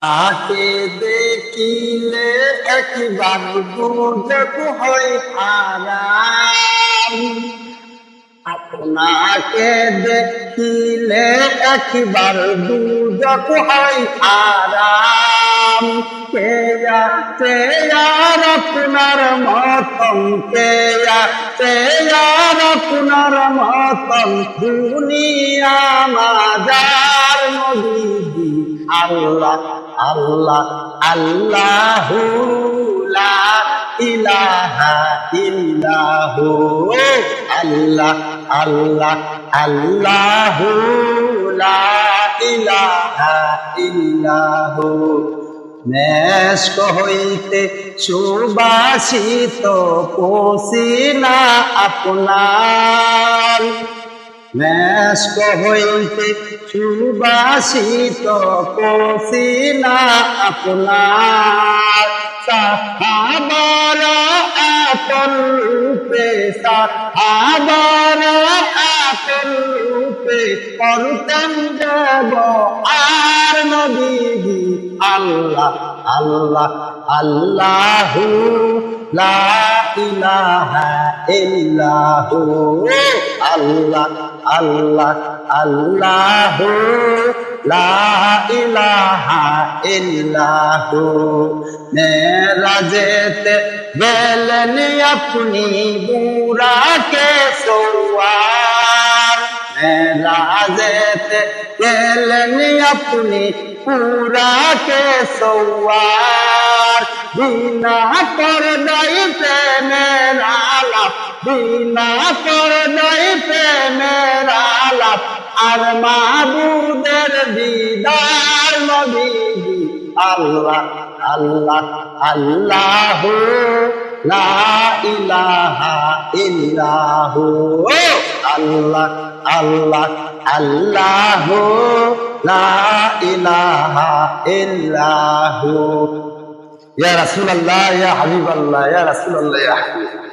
তাকে দেখিলে একবার দুজক হয় আরাম। আপনাকে দেখিলে একবার দুজক হয় আরাম। কে আছে আর আপনার মতন, কে আছে আর আপনার মতন দুনিয়া মাজার নবী আল্লাহ আল্লাহ আল্লাহু লা ইলাহা ইল্লাহু আল্লাহ আল্লাহ আল্লাহু লা ইলাহা ইল্লাহু। মেশক হইতে সুবাসিত পসিনা আপনার, মেশক হইতে সুবাসিত পসিনা আপনার। সাহাবারা আপন রূপে, সাহাবারা আপন রূপে করতেন ব্যবহার নবীজি আল্লাহ আল্লাহ আল্লাহু লা ইলাহা ইল্লাহু আল্লাহ আল্লাহ আল্লাহু লা ইলাহা ইল্লাহু। মেরাজেতে গেলেন আপনি বুরাকে সওয়ার, মেরাজেতে গেলেন আপনি বুরাকে সওয়ার। বিনা পর্দায় প্রেমের আলাপ, বিনা পর্দায় প্রেমের আলাপ, আর মাবুদের দিদার নবীজি আল্লাহ আল্লাহ আল্লাহু লা ইলাহা ইল্লাহু আল্লাহ আল্লাহ আল্লাহু লা ইলাহা ইল্লাহু। ইয়া রাসূলুল্লাহ ইয়া হাবিবাল্লাহ ইয়া রাসূলুল্লাহ ইয়া হাবিব।